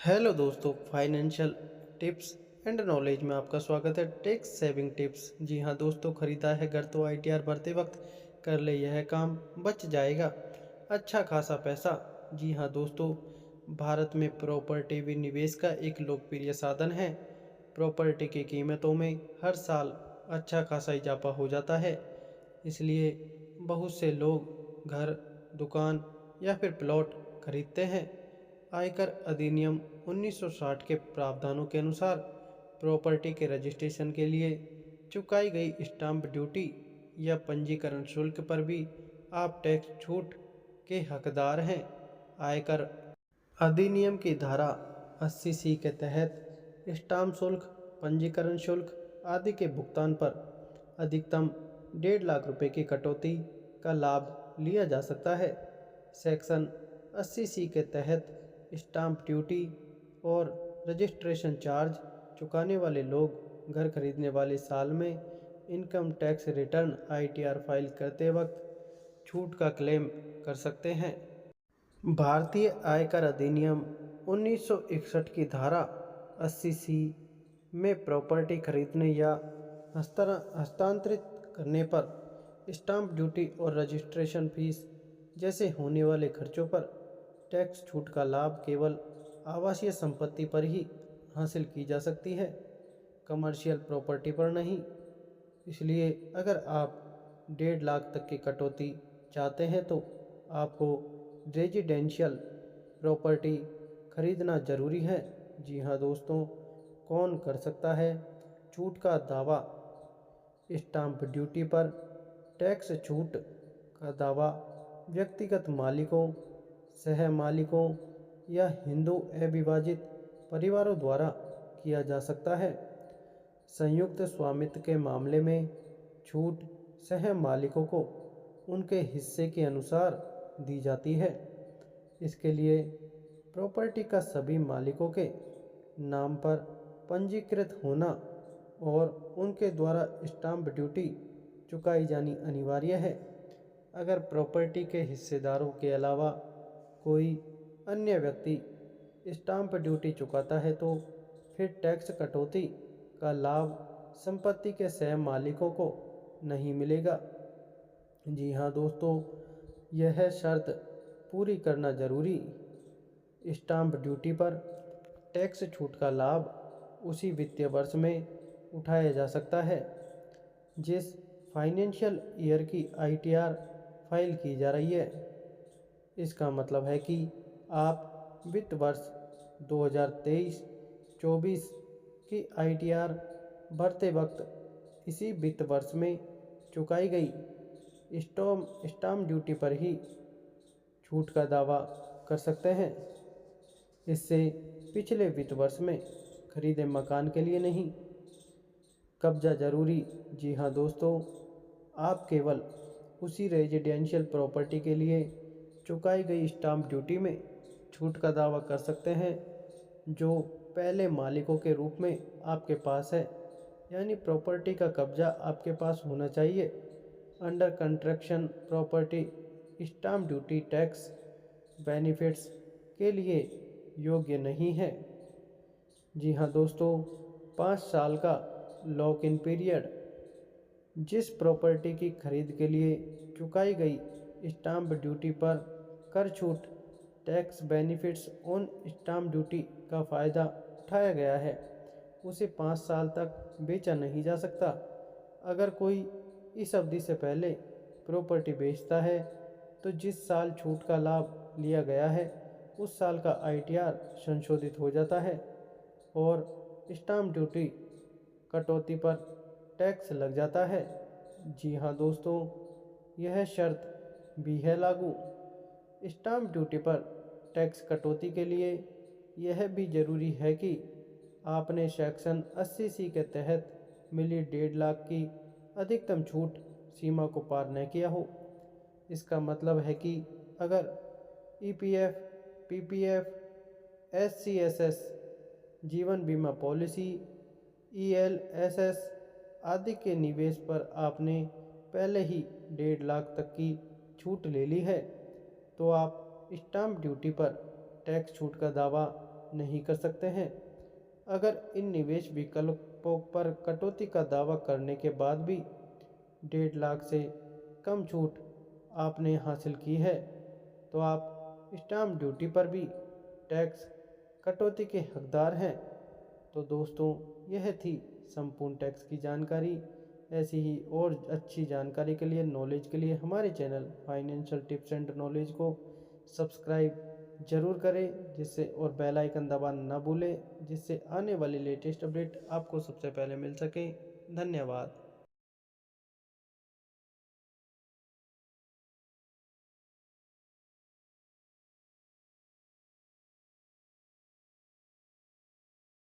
Hello दोस्तों, financial tips and knowledge में आपका स्वागत है। Tax saving tips. जी हाँ दोस्तों, खरीदा है घर तो आईटीआर भरते वक्त कर ले यह काम, बच जाएगा अच्छा खासा पैसा। जी हाँ दोस्तों, भारत में प्रॉपर्टी विनिवेश का एक लोकप्रिय साधन है। प्रॉपर्टी की कीमतों में हर साल अच्छा खासा इजाफा हो जाता है, इसलिए बहुत से लोग घर, दुकान या फिर प्लॉट खरीदते हैं। आयकर अधिनियम 1960 के प्रावधानों के अनुसार प्रॉपर्टी के रजिस्ट्रेशन के लिए चुकाई गई स्टाम्प ड्यूटी या पंजीकरण शुल्क पर भी आप टैक्स छूट के हकदार हैं। आयकर अधिनियम की धारा 80C के तहत स्टाम्प शुल्क, पंजीकरण शुल्क आदि के भुगतान पर अधिकतम 1.5 लाख रुपए की कटौती का लाभ लिया जा सकता है। सेक्शन 80C के तहत स्टाम्प ड्यूटी और रजिस्ट्रेशन चार्ज चुकाने वाले लोग घर खरीदने वाले साल में income tax return ITR file करते वक्त छूट का क्लेम कर सकते हैं। भारतीय आयकर अधिनियम 1961 की धारा 80C में प्रॉपर्टी खरीदने या हस्तांतरित करने पर स्टाम्प ड्यूटी और रजिस्ट्रेशन फीस जैसे होने वाले खर्चों पर टैक्स छूट का लाभ केवल आवासीय संपत्ति पर ही हासिल की जा सकती है, कमर्शियल प्रॉपर्टी पर नहीं। इसलिए अगर आप 1.5 लाख तक की कटौती चाहते हैं तो आपको रेजिडेंशियल प्रॉपर्टी खरीदना ज़रूरी है। जी हाँ दोस्तों, कौन कर सकता है छूट का दावा? स्टाम्प ड्यूटी पर टैक्स छूट का दावा व्यक्तिगत मालिकों, सह मालिकों या हिंदू अविभाजित परिवारों द्वारा किया जा सकता है। संयुक्त स्वामित्व के मामले में छूट सह मालिकों को उनके हिस्से के अनुसार दी जाती है। इसके लिए प्रॉपर्टी का सभी मालिकों के नाम पर पंजीकृत होना और उनके द्वारा स्टाम्प ड्यूटी चुकाई जानी अनिवार्य है। अगर प्रॉपर्टी के हिस्सेदारों के अलावा कोई अन्य व्यक्ति स्टाम्प ड्यूटी चुकाता है तो फिर टैक्स कटौती का लाभ संपत्ति के सह मालिकों को नहीं मिलेगा। जी हाँ दोस्तों, यह शर्त पूरी करना जरूरी। स्टाम्प ड्यूटी पर टैक्स छूट का लाभ उसी वित्तीय वर्ष में उठाया जा सकता है जिस फाइनेंशियल ईयर की आईटीआर फाइल की जा रही है। इसका मतलब है कि आप वित्त वर्ष 2023-24 की आईटीआर भरते वक्त इसी वित्त वर्ष में चुकाई गई स्टाम्प ड्यूटी पर ही छूट का दावा कर सकते हैं। इससे पिछले वित्त वर्ष में खरीदे मकान के लिए नहीं। कब्जा जरूरी। जी हाँ दोस्तों, आप केवल उसी रेजिडेंशियल प्रॉपर्टी के लिए चुकाई गई स्टाम्प ड्यूटी में छूट का दावा कर सकते हैं जो पहले मालिकों के रूप में आपके पास है, यानी प्रॉपर्टी का कब्जा आपके पास होना चाहिए। Under construction property stamp duty tax benefits के लिए योग्य नहीं है। जी हाँ दोस्तों, 5 साल का लॉक इन पीरियड। जिस प्रॉपर्टी की खरीद के लिए चुकाई गई स्टाम्प ड्यूटी पर कर छूट tax benefits on stamp duty का फ़ायदा उठाया गया है, उसे 5 साल तक बेचा नहीं जा सकता। अगर कोई इस अवधि से पहले प्रॉपर्टी बेचता है तो जिस साल छूट का लाभ लिया गया है उस साल का आईटीआर संशोधित हो जाता है और स्टाम्प ड्यूटी कटौती पर टैक्स लग जाता है। जी हाँ दोस्तों, यह शर्त भी है लागू। स्टाम्प ड्यूटी पर टैक्स कटौती के लिए यह भी ज़रूरी है कि आपने सेक्शन 80C के तहत मिली 1.5 लाख की अधिकतम छूट सीमा को पार न किया हो। इसका मतलब है कि अगर ईपीएफ, पीपीएफ, एससीएसएस, जीवन बीमा पॉलिसी, ईएलएसएस आदि के निवेश पर आपने पहले ही 1.5 लाख तक की छूट ले ली है तो आप स्टाम्प ड्यूटी पर टैक्स छूट का दावा नहीं कर सकते हैं। अगर इन निवेश विकल्पों पर कटौती का दावा करने के बाद भी 1.5 लाख से कम छूट आपने हासिल की है, तो आप स्टाम्प ड्यूटी पर भी टैक्स कटौती के हकदार हैं। तो दोस्तों, यह थी संपूर्ण टैक्स की जानकारी। ऐसी ही और अच्छी जानकारी के लिए, नॉलेज के लिए हमारे channel financial tips and knowledge को सब्सक्राइब जरूर करें, जिससे और बेल आइकन दबाना ना भूलें, जिससे आने वाली लेटेस्ट अपडेट आपको सबसे पहले मिल सके। धन्यवाद।